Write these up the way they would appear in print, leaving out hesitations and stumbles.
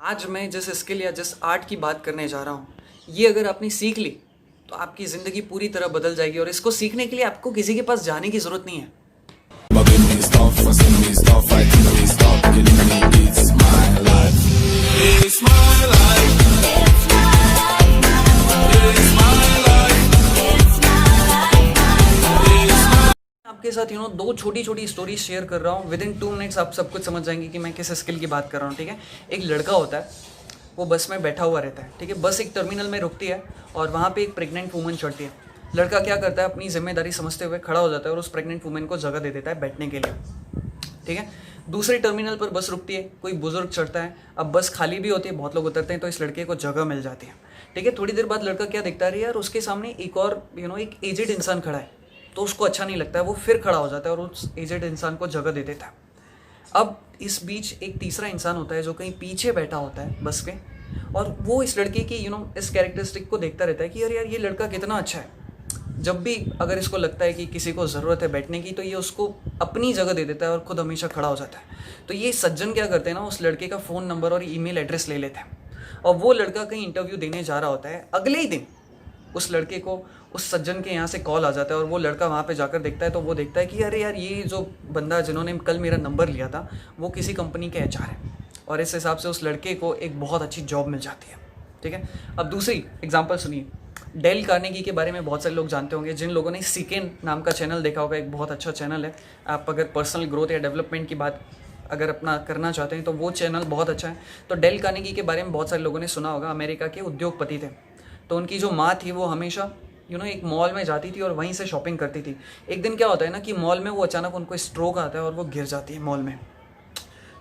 आज मैं जिस स्किल या जिस आर्ट की बात करने जा रहा हूँ, ये अगर आपने सीख ली तो आपकी ज़िंदगी पूरी तरह बदल जाएगी। और इसको सीखने के लिए आपको किसी के पास जाने की ज़रूरत नहीं है। आपके साथ दो छोटी छोटी स्टोरी शेयर कर रहा हूँ। विद इन 2 मिनट्स आप सब कुछ समझ जाएंगे कि मैं किस स्किल की बात कर रहा हूँ। ठीक है, एक लड़का होता है, वो बस में बैठा हुआ रहता है। ठीक है, बस एक टर्मिनल में रुकती है और वहाँ पे एक प्रेग्नेंट वुमन चढ़ती है। लड़का क्या करता है, अपनी जिम्मेदारी समझते हुए खड़ा हो जाता है और उस प्रेग्नेंट वुमन को जगह दे देता है बैठने के लिए। ठीक है, दूसरे टर्मिनल पर बस रुकती है, कोई बुजुर्ग चढ़ता है। अब बस खाली भी होती है, बहुत लोग उतरते हैं, तो इस लड़के को जगह मिल जाती है। ठीक है, थोड़ी देर बाद लड़का क्या देखता है, यार उसके सामने एक और एक एजेड इंसान खड़ा है। तो उसको अच्छा नहीं लगता है, वो फिर खड़ा हो जाता है और उस एजेड इंसान को जगह दे देता है। अब इस बीच एक तीसरा इंसान होता है जो कहीं पीछे बैठा होता है बस पे, और वो इस लड़के की इस कैरेक्टरिस्टिक को देखता रहता है कि यार ये लड़का कितना अच्छा है। जब भी अगर इसको लगता है कि किसी को ज़रूरत है बैठने की, तो ये उसको अपनी जगह दे देता है और खुद हमेशा खड़ा हो जाता है। तो ये सज्जन क्या करते हैं ना, उस लड़के का फ़ोन नंबर और ईमेल एड्रेस ले लेते हैं। और वो लड़का कहीं इंटरव्यू देने जा रहा होता है, अगले ही दिन उस लड़के को उस सज्जन के यहाँ से कॉल आ जाता है। और वो लड़का वहाँ पे जाकर देखता है, तो वो देखता है कि अरे यार, ये जो बंदा जिन्होंने कल मेरा नंबर लिया था, वो किसी कंपनी के एचआर है। और इस हिसाब से उस लड़के को एक बहुत अच्छी जॉब मिल जाती है। ठीक है, अब दूसरी एग्जांपल सुनिए। डेल कार्नेगी के बारे में बहुत सारे लोग जानते होंगे। जिन लोगों ने सीकेन नाम का चैनल देखा होगा, एक बहुत अच्छा चैनल है। आप अगर पर्सनल ग्रोथ या डेवलपमेंट की बात अगर अपना करना चाहते हैं तो वो चैनल बहुत अच्छा है। तो डेल कार्नेगी के बारे में बहुत सारे लोगों ने सुना होगा। अमेरिका के उद्योगपति थे। तो उनकी जो माँ थी, वो हमेशा एक मॉल में जाती थी और वहीं से शॉपिंग करती थी। एक दिन क्या होता है ना कि मॉल में वो अचानक उनको स्ट्रोक आता है और वो गिर जाती है मॉल में।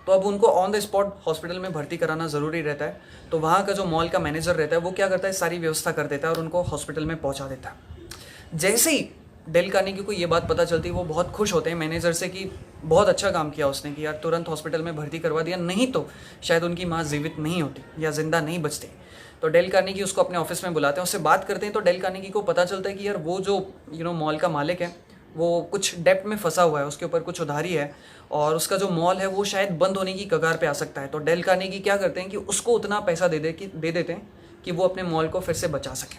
तो अब उनको ऑन द स्पॉट हॉस्पिटल में भर्ती कराना ज़रूरी रहता है। तो वहाँ का जो मॉल का मैनेजर रहता है, वो क्या करता है, सारी व्यवस्था कर देता है और उनको हॉस्पिटल में पहुँचा देता है। जैसे ही डेल कार्नेगी को ये बात पता चलती है, वो बहुत खुश होते हैं मैनेजर से कि बहुत अच्छा काम किया उसने, कि यार तुरंत हॉस्पिटल में भर्ती करवा दिया, नहीं तो शायद उनकी माँ जीवित नहीं होती या जिंदा नहीं बचती। तो डेल कार्नेगी उसको अपने ऑफिस में बुलाते हैं, उससे बात करते हैं। तो डेल कार्नेगी को पता चलता है कि यार वो जो मॉल का मालिक है, वो कुछ डेप्ट में फंसा हुआ है, उसके ऊपर कुछ उधारी है और उसका जो मॉल है वो शायद बंद होने की कगार पे आ सकता है। तो डेल कार्नेगी क्या करते हैं कि उसको उतना पैसा दे देते हैं कि वो अपने मॉल को फिर से बचा सके।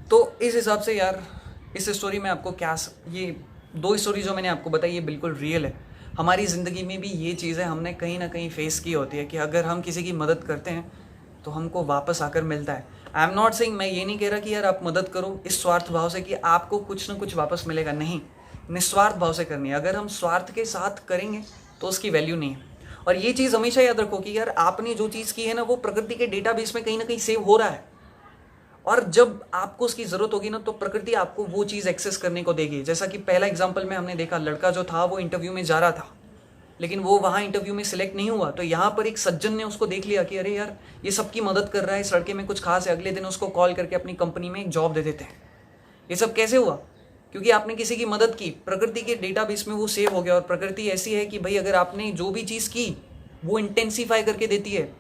तो इस हिसाब से यार, इस स्टोरी में आपको क्या, ये 2 स्टोरी जो मैंने आपको बताई, ये बिल्कुल रियल है। हमारी ज़िंदगी में भी ये चीज़ें हमने कहीं ना कहीं फेस की होती है कि अगर हम किसी की मदद करते हैं तो हमको वापस आकर मिलता है। आई एम नॉट सेइंग, मैं ये नहीं कह रहा कि यार आप मदद करो इस स्वार्थ भाव से कि आपको कुछ ना कुछ वापस मिलेगा। नहीं, निस्वार्थ भाव से करनी है। अगर हम स्वार्थ के साथ करेंगे तो उसकी वैल्यू नहीं है। और ये चीज़ हमेशा याद रखो कि यार आपने जो चीज़ की है ना, वो प्रकृति के डेटाबेस में कहीं ना कहीं सेव हो रहा है। और जब आपको उसकी ज़रूरत होगी ना, तो प्रकृति आपको वो चीज़ एक्सेस करने को देगी। जैसा कि पहला एग्जाम्पल में हमने देखा, लड़का जो था वो इंटरव्यू में जा रहा था, लेकिन वो वहाँ इंटरव्यू में सिलेक्ट नहीं हुआ। तो यहाँ पर एक सज्जन ने उसको देख लिया कि अरे यार, ये सबकी मदद कर रहा है, इस लड़के में कुछ खास है। अगले दिन उसको कॉल करके अपनी कंपनी में एक जॉब दे देते हैं। ये सब कैसे हुआ? क्योंकि आपने किसी की मदद की, प्रकृति के डेटाबेस में वो सेव हो गया। और प्रकृति ऐसी है कि भाई, अगर आपने जो भी चीज़ की वो इंटेंसीफाई करके देती है।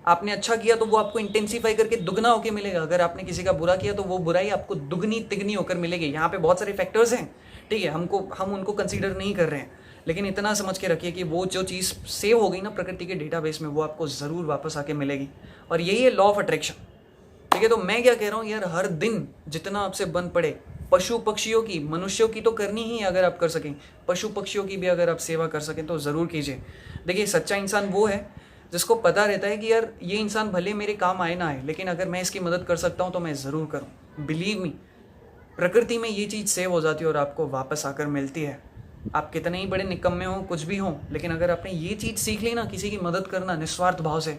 आपने अच्छा किया तो वो आपको इंटेंसीफाई करके दुगना होकर मिलेगा। अगर आपने किसी का बुरा किया तो वो बुराई आपको दुगनी तिगनी होकर मिलेगी। यहाँ पे बहुत सारे फैक्टर्स हैं, ठीक है, हम उनको कंसीडर नहीं कर रहे हैं, लेकिन इतना समझ के रखिए कि वो जो चीज़ सेव हो गई ना प्रकृति के डेटाबेस में, वो आपको ज़रूर वापस आके मिलेगी। और यही है लॉ ऑफ अट्रैक्शन। ठीक है, तो मैं क्या कह रहा हूँ यार, हर दिन जितना आपसे बन पड़े, पशु पक्षियों की, मनुष्यों की तो करनी ही, अगर आप कर सकें, पशु पक्षियों की भी अगर आप सेवा कर सकें तो ज़रूर कीजिए। देखिए, सच्चा इंसान वो है जिसको पता रहता है कि यार ये इंसान भले मेरे काम आए ना आए, लेकिन अगर मैं इसकी मदद कर सकता हूँ तो मैं ज़रूर करूँ। बिलीव मी, प्रकृति में ये चीज़ सेव हो जाती है और आपको वापस आकर मिलती है। आप कितने ही बड़े निकम्मे हों, कुछ भी हों, लेकिन अगर आपने ये चीज़ सीख ली ना, किसी की मदद करना निस्वार्थ भाव से,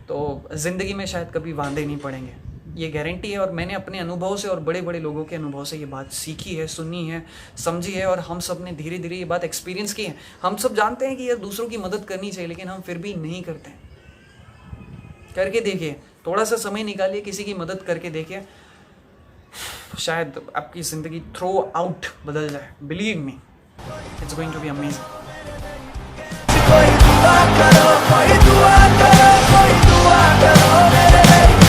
तो ज़िंदगी में शायद कभी वांदे नहीं पड़ेंगे। ये गारंटी है। और मैंने अपने अनुभव से और बड़े बड़े लोगों के अनुभव से ये बात सीखी है, सुनी है, समझी है। और हम सब ने धीरे धीरे ये बात एक्सपीरियंस की है। हम सब जानते हैं कि यार दूसरों की मदद करनी चाहिए, लेकिन हम फिर भी नहीं करते। करके देखिए, थोड़ा सा समय निकालिए, किसी की मदद करके देखिए, शायद आपकी ज़िंदगी थ्रो आउट बदल जाए। Believe me, it's going to be amazing.